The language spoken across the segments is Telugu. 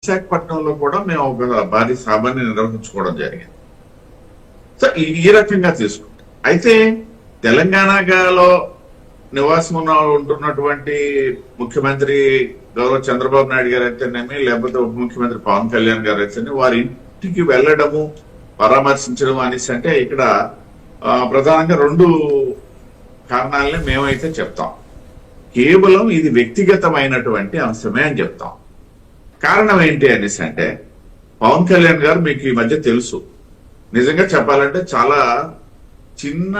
విశాఖపట్నంలో కూడా మేము ఒక భారీ సభని నిర్వహించుకోవడం జరిగింది. సో ఈ రకంగా తీసుకుంటాం. అయితే తెలంగాణలో నివాసం ఉంటున్నటువంటి ముఖ్యమంత్రి గౌరవ చంద్రబాబు నాయుడు గారు అయితేనేమి, లేకపోతే ఉప ముఖ్యమంత్రి పవన్ కళ్యాణ్ గారు అయితేనే వారి ఇంటికి వెళ్ళడము, పరామర్శించడం అనేసి అంటే ఇక్కడ ప్రధానంగా రెండు కారణాలని మేమైతే చెప్తాం. కేవలం ఇది వ్యక్తిగతమైనటువంటి అంశమే అని చెప్తాం. కారణం ఏంటి అనేసి అంటే పవన్ కళ్యాణ్ గారు మీకు ఈ మధ్య తెలుసు, నిజంగా చెప్పాలంటే చాలా చిన్న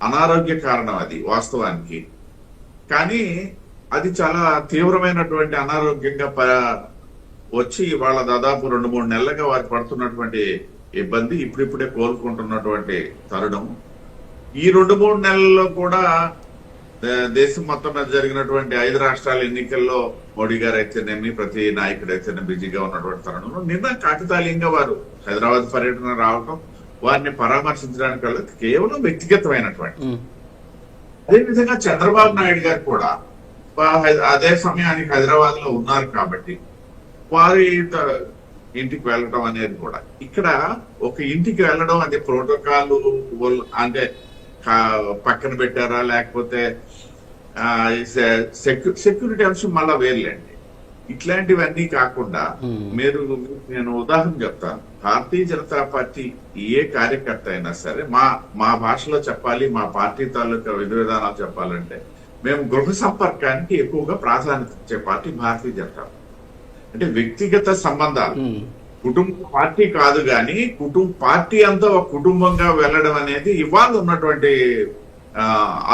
అనారోగ్య కారణం అది వాస్తవానికి. కానీ అది చాలా తీవ్రమైనటువంటి అనారోగ్యంగా వచ్చి వాళ్ళ దాదాపు 2-3 నెలలుగా వారికి పడుతున్నటువంటి ఇబ్బంది ఇప్పుడిప్పుడే కోలుకుంటున్నటువంటి తరుణం. ఈ 2-3 నెలల్లో కూడా దేశం మొత్తం మీద జరిగినటువంటి 5 రాష్ట్రాల ఎన్నికల్లో మోడీ గారు అయితేనేమి, ప్రతి నాయకుడు అయితేనే బిజీగా ఉన్నటువంటి తరుణంలో నిన్న కాకతాళీయంగా వారు హైదరాబాద్ పర్యటన రావటం, వారిని పరామర్శించడానికి వల్ల కేవలం వ్యక్తిగతమైనటువంటి. అదేవిధంగా చంద్రబాబు నాయుడు గారు కూడా అదే సమయానికి హైదరాబాద్ లో ఉన్నారు కాబట్టి వారి ఇంటికి వెళ్ళడం అనేది కూడా, ఇక్కడ ఒక ఇంటికి వెళ్ళడం అది ప్రోటోకాల్ అంటే పక్కన పెట్టారా, లేకపోతే సెక్యూరిటీ అంశం మళ్ళా వేర్లేండి. ఇట్లాంటివన్నీ కాకుండా నేను ఉదాహరణ చెప్తాను. భారతీయ జనతా పార్టీ ఏ కార్యకర్త అయినా సరే మా భాషలో చెప్పాలి, మా పార్టీ తాలూకా విధి విధానాలు చెప్పాలంటే మేము గృహ సంపర్కానికి ఎక్కువగా ప్రాధాన్యత ఇచ్చే పార్టీ భారతీయ జనతా పార్టీ. అంటే వ్యక్తిగత సంబంధాలు, కుటుంబ పార్టీ కాదు కానీ పార్టీ అంతా ఒక కుటుంబంగా వెళ్ళడం అనేది ఇవాళ ఉన్నటువంటి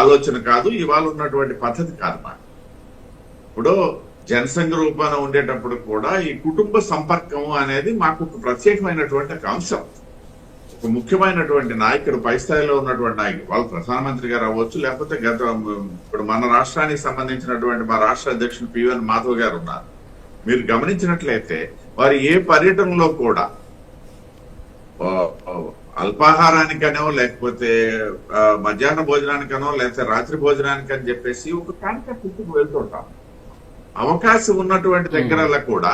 ఆలోచన కాదు, ఇవాళ ఉన్నటువంటి పద్ధతి కాదు. ఇప్పుడు జనసంఘ రూపాన ఉండేటప్పుడు కూడా ఈ కుటుంబ సంపర్కం అనేది మాకు ఒక ప్రత్యేకమైనటువంటి అంశం. ఒక ముఖ్యమైనటువంటి నాయకుడు, పై స్థాయిలో ఉన్నటువంటి నాయకుడు, వాళ్ళు ప్రధానమంత్రి గారు అవ్వచ్చు, లేకపోతే ఇప్పుడు మన రాష్ట్రానికి సంబంధించినటువంటి మా రాష్ట్ర అధ్యక్షుడు పివన్ మాధవ్ గారు ఉన్నారు. మీరు గమనించినట్లయితే వారు ఏ పర్యటనలో కూడా అల్పాహారానికనో, లేకపోతే మధ్యాహ్న భోజనానికనో, లేకపోతే రాత్రి భోజనానికి అని చెప్పేసి ఒక కాంటాక్ట్ ఇంటికి వెళ్తుంటాం. అవకాశం ఉన్నటువంటి దగ్గరలో కూడా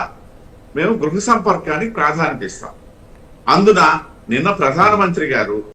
మేము గృహ సంపర్కానికి ప్రాధాన్యత ఇస్తాం. అందున నిన్న ప్రధానమంత్రి గారు